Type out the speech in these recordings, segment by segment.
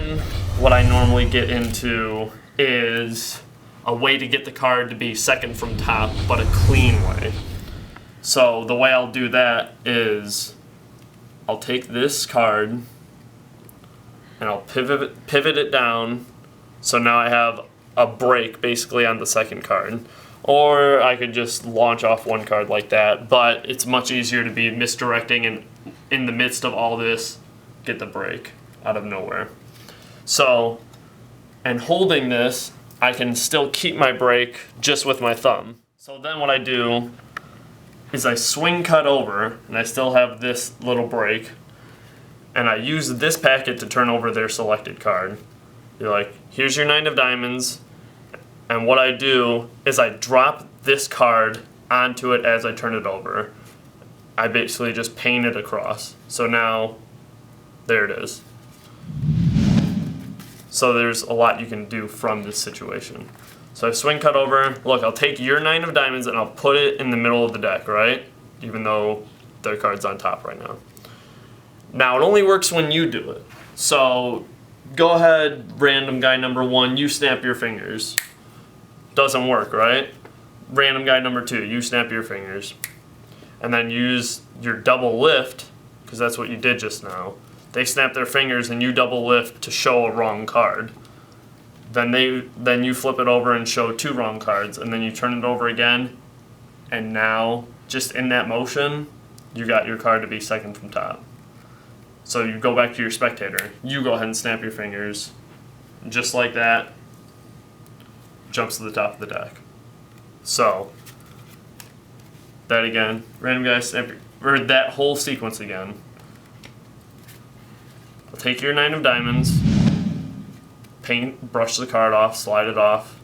then what I normally get into is a way to get the card to be second from top, but a clean way. So the way I'll do that is I'll take this card and I'll pivot it down. So now I have a break basically on the second card. Or I could just launch off one card like that, but it's much easier to be misdirecting and in the midst of all this, get the break out of nowhere. So, and holding this, I can still keep my break just with my thumb. So then what I do is I swing cut over, and I still have this little break, and I use this packet to turn over their selected card. You're like, here's your 9 of diamonds, and what I do is I drop this card onto it as I turn it over. I basically just paint it across. So now, there it is. So there's a lot you can do from this situation. So I swing cut over. Look, I'll take your 9 of diamonds and I'll put it in the middle of the deck, right? Even though their card's on top right now. Now it only works when you do it. So go ahead, random guy number 1, you snap your fingers. Doesn't work, right? Random guy number 2, you snap your fingers. And then use your double lift, because that's what you did just now. They snap their fingers and you double lift to show a wrong card. Then you flip it over and show 2 wrong cards, and then you turn it over again, and now, just in that motion, you got your card to be second from top. So you go back to your spectator, you go ahead and snap your fingers, just like that, jumps to the top of the deck. So, that again, random guy snap or that whole sequence again. I'll take your 9 of diamonds, brush the card off, slide it off.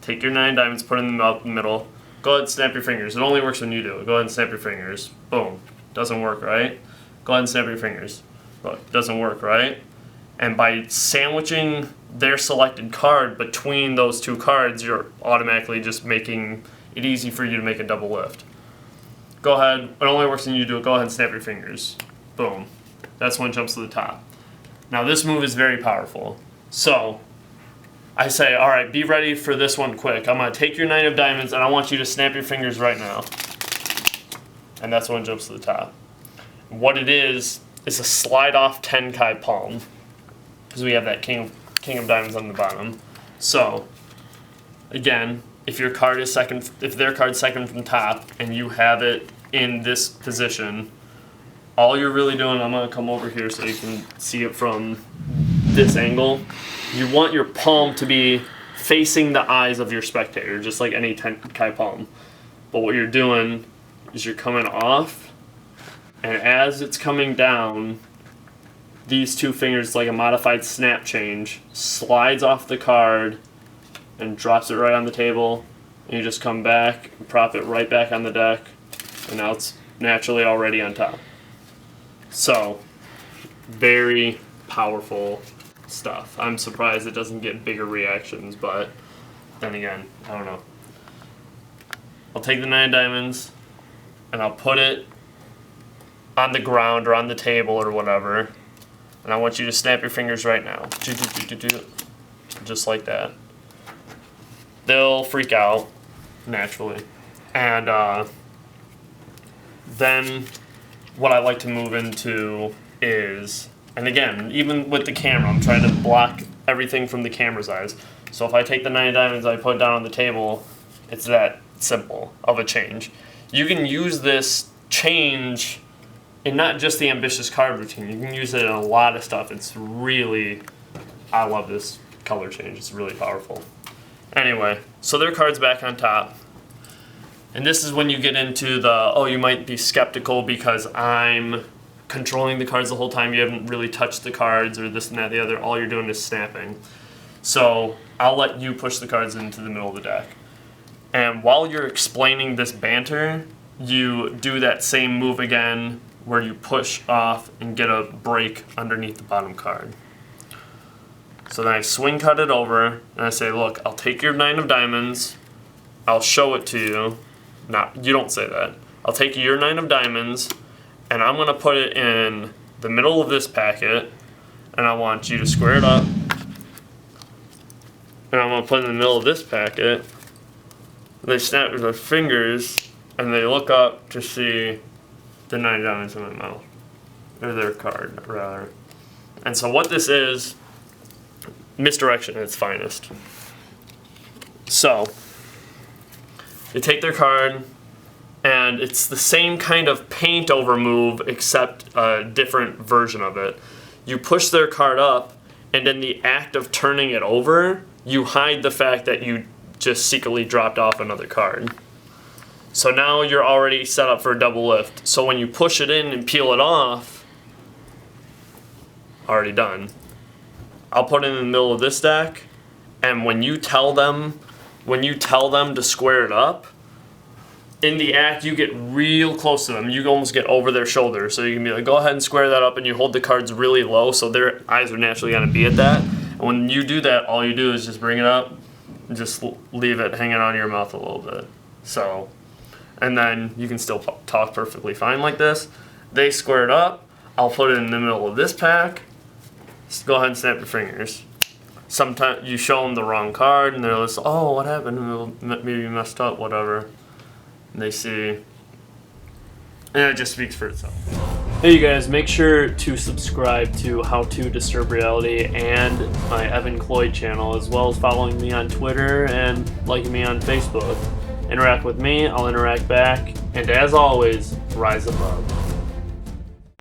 Take your 9 diamonds, put it in the middle. Go ahead and snap your fingers. It only works when you do it. Go ahead and snap your fingers. Boom. Doesn't work, right? Go ahead and snap your fingers. Look, doesn't work, right? And by sandwiching their selected card between those 2 cards, you're automatically just making it easy for you to make a double lift. Go ahead. It only works when you do it. Go ahead and snap your fingers. Boom. That's when it jumps to the top. Now this move is very powerful. So, I say, all right, be ready for this one quick. I'm going to take your 9 of diamonds, and I want you to snap your fingers right now. And that's when it jumps to the top. What it is a slide-off Tenkai palm, because we have that king of diamonds on the bottom. So, again, if your card is second, if their card's second from top, and you have it in this position, all you're really doing, I'm going to come over here so you can see it from this angle. You want your palm to be facing the eyes of your spectator, just like any Tenkai palm. But what you're doing is you're coming off, and as it's coming down, these 2 fingers, like a modified snap change, slides off the card and drops it right on the table. And you just come back and prop it right back on the deck, and now it's naturally already on top. So, very powerful stuff. I'm surprised it doesn't get bigger reactions, but then again, I don't know. I'll take the 9 diamonds and I'll put it on the ground or on the table or whatever, and I want you to snap your fingers right now. Just like that. They'll freak out, naturally. And then what I like to move into is, and again, even with the camera, I'm trying to block everything from the camera's eyes. So if I take the 9 diamonds, I put it down on the table, it's that simple of a change. You can use this change in not just the ambitious card routine. You can use it in a lot of stuff. It's really, I love this color change. It's really powerful. Anyway, so their card's back on top. And this is when you get into the, oh, you might be skeptical because I'm controlling the cards the whole time. You haven't really touched the cards or this and that, the other. All you're doing is snapping. So I'll let you push the cards into the middle of the deck. And while you're explaining this banter, you do that same move again where you push off and get a break underneath the bottom card. So then I swing cut it over and I say, look, I'll take your 9 of diamonds, I'll show it to you. You don't say that. I'll take your 9 of diamonds and I'm going to put it in the middle of this packet, and I want you to square it up, and I'm going to put it in the middle of this packet. They snap their fingers, and they look up to see the 9 diamonds in my mouth. Or their card, rather. And so what this is, misdirection at its finest. So, you take their card, and it's the same kind of paint over move, except a different version of it. You push their card up, and in the act of turning it over, you hide the fact that you just secretly dropped off another card. So now you're already set up for a double lift. So when you push it in and peel it off, already done. I'll put it in the middle of this deck, and when you tell them to square it up, in the act you get real close to them. You almost get over their shoulder, so you can be like, go ahead and square that up, and you hold the cards really low, so their eyes are naturally going to be at that. And when you do that, all you do is just bring it up, and just leave it hanging on your mouth a little bit. So, and then you can still talk perfectly fine like this. They square it up. I'll put it in the middle of this pack. Just go ahead and snap your fingers. Sometimes you show them the wrong card, and they're just, oh, what happened? Maybe you messed up, whatever. And they see, and it just speaks for itself. Hey, you guys, make sure to subscribe to How to Disturb Reality and my Evan Cloyd channel, as well as following me on Twitter and liking me on Facebook. Interact with me, I'll interact back, and as always, rise above.